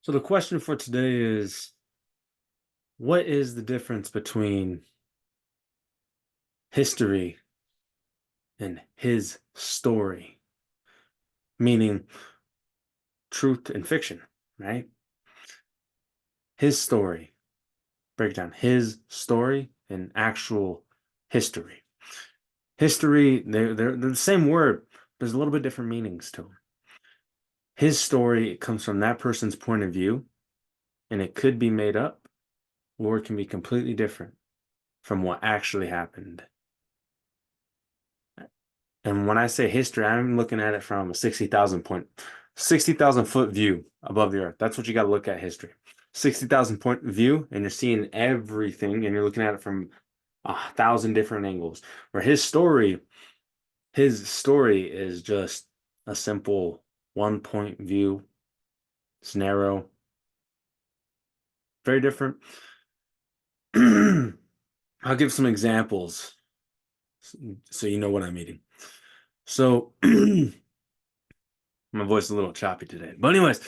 So the question for today is, what is the difference between history and his story? Meaning truth and fiction, right? His story, break down his story and actual history. History, they're the same word, but there's a little bit different meanings to them. His story comes from that person's point of view, and it could be made up or it can be completely different from what actually happened. And when I say history, I'm looking at it from a 60,000 foot view above the earth. That's what you got to look at history. 60,000 point view, and you're seeing everything, and you're looking at it from 1,000 different angles. Where his story is just a simple 1 point view. It's narrow, very different. I'll give some examples so you know what I'm eating. So my voice is a little choppy today. But anyways,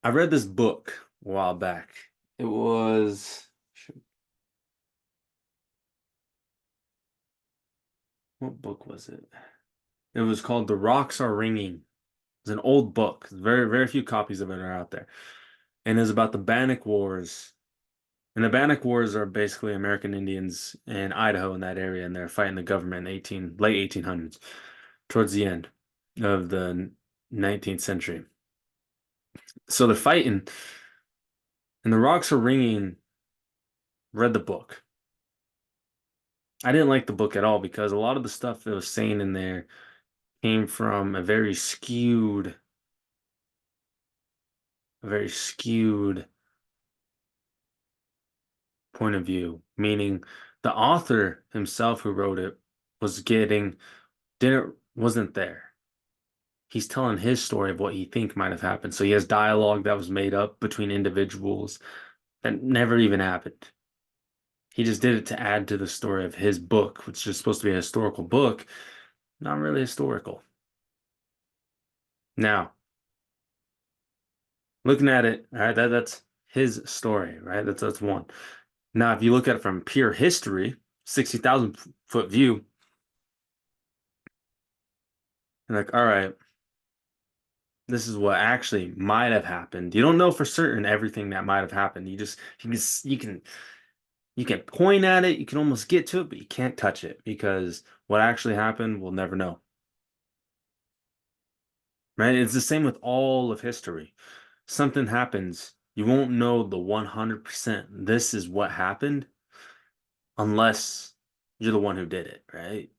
I read this book a while back. It was, what book was it? It was called The Rocks Are Ringing. It's an old book. Very, very few copies of it are out there. And it's about the Bannock Wars. And the Bannock Wars are basically American Indians in Idaho in that area, and they're fighting the government in late 1800s, towards the end of the 19th century. So they're fighting, and The Rocks Are Ringing. Read the book. I didn't like the book at all because a lot of the stuff that was saying in there came from a very skewed point of view, meaning the author himself who wrote it was getting didn't wasn't there. He's telling his story of what he think might have happened. So he has dialogue that was made up between individuals that never even happened. He just did it to add to the story of his book, which is supposed to be a historical book, not really historical. Now, looking at it, all right, that's his story, right? That's one. Now, if you look at it from pure history, 60,000 foot view, you're like, all right, this is what actually might have happened. You don't know for certain everything that might have happened. You can point at it, you can almost get to it, but you can't touch it because what actually happened, we'll never know. Right? It's the same with all of history. Something happens, you won't know the 100% this is what happened unless you're the one who did it, right?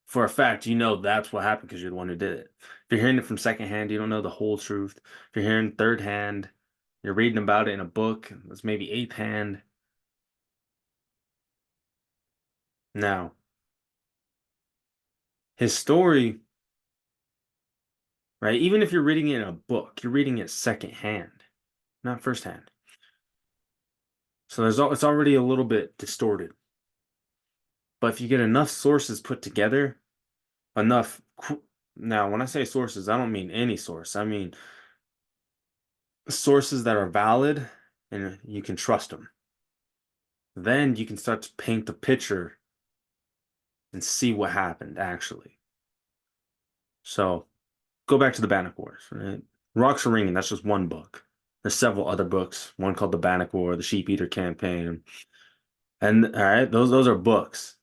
For a fact, you know that's what happened because you're the one who did it. If you're hearing it from secondhand, you don't know the whole truth. If you're hearing third hand, you're reading about it in a book, that's maybe eighth hand. Now, his story, right? Even if you're reading it in a book, you're reading it secondhand, not firsthand. So it's already a little bit distorted. But if you get enough sources put together, enough. Now, when I say sources, I don't mean any source. I mean sources that are valid and you can trust them. Then you can start to paint the picture and see what happened actually. So go back to the Bannock Wars, right? Rocks Are Ringing, that's just one book. There's several other books, one called The Bannock War, The Sheep Eater Campaign. And all right, those are books.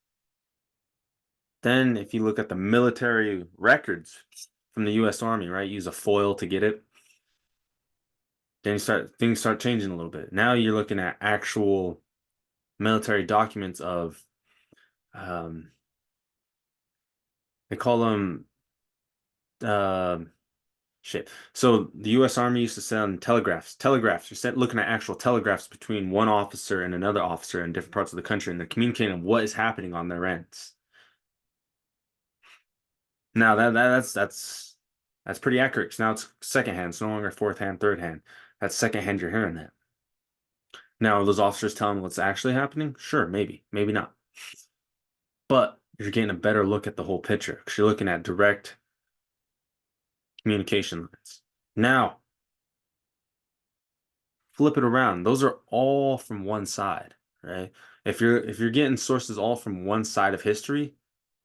Then if you look at the military records from the US Army, right? Use a foil to get it. Then things start changing a little bit. Now you're looking at actual military documents of um they call them uh, shit. So the US Army used to send telegraphs. Telegraphs. You're looking at actual telegraphs between one officer and another officer in different parts of the country, and they're communicating what is happening on their ends. Now that's pretty accurate. 'Cause now it's second hand. It's no longer fourth hand, third hand. That's second hand you're hearing that. Now, are those officers telling what's actually happening? Sure, maybe, maybe not. But you're getting a better look at the whole picture because you're looking at direct communication lines. Now, flip it around. Those are all from one side, right? If you're getting sources all from one side of history,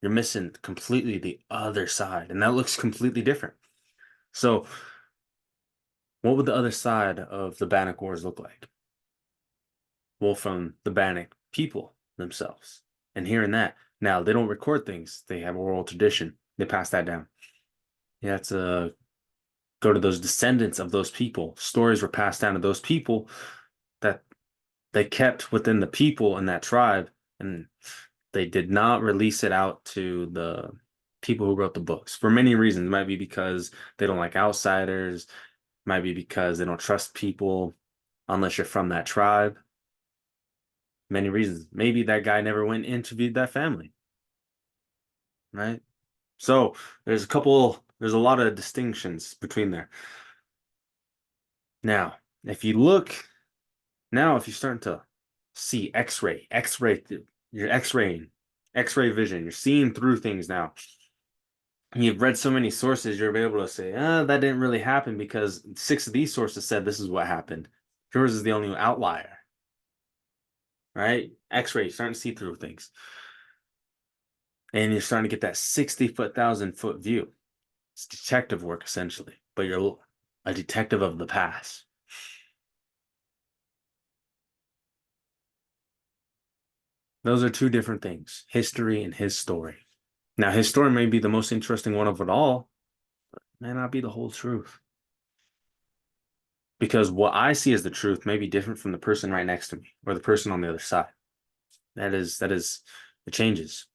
you're missing completely the other side, and that looks completely different. So, what would the other side of the Bannock Wars look like? Well, from the Bannock people themselves. And hearing that, now they don't record things, they have oral tradition, they pass that down. You have to go to those descendants of those people. Stories were passed down to those people that they kept within the people in that tribe, and they did not release it out to the people who wrote the books for many reasons. It might be because they don't like outsiders, it might be because they don't trust people unless you're from that tribe. Many reasons. Maybe that guy never went and interviewed that family, right? So there's a lot of distinctions between there. Now, if you look now, if you're starting to see you're X-raying, X-ray vision, you're seeing through things now. You've read so many sources, you're able to say, that didn't really happen because 6 of these sources said this is what happened. Yours is the only outlier, right? X-ray, starting to see through things. And you're starting to get that 60-foot, 1,000-foot view. It's detective work, essentially, but you're a detective of the past. Those are two different things, history and his story. Now, his story may be the most interesting one of it all, but may not be the whole truth. Because what I see as the truth may be different from the person right next to me or the person on the other side. It changes.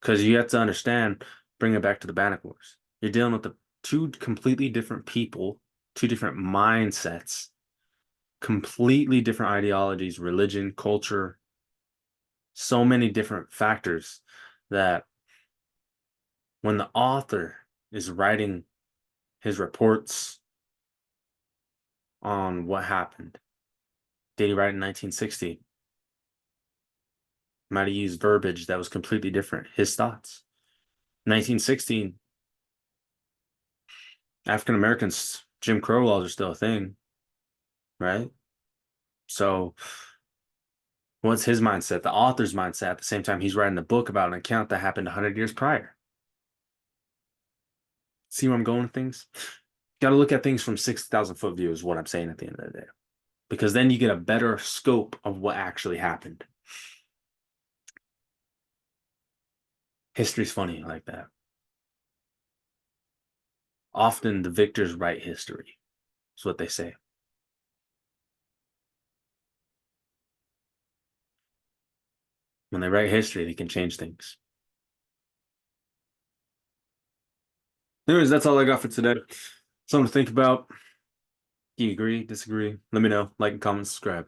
Because you have to understand, bring it back to the Bannock Wars. You're dealing with the two completely different people, two different mindsets, completely different ideologies, religion, culture, so many different factors that when the author is writing his reports on what happened, did he write in 1960? Might have used verbiage that was completely different. His thoughts. 1916, African Americans, Jim Crow laws are still a thing, right? So, what's his mindset? The author's mindset. At the same time, he's writing a book about an account that happened 100 years prior. See where I'm going with things? Got to look at things from 6,000-foot view, is what I'm saying at the end of the day. Because then you get a better scope of what actually happened. History's funny like that. Often the victors write history, is what they say. When they write history, they can change things. Anyways, that's all I got for today. Something to think about. Do you agree, disagree? Let me know. Like, comment, subscribe.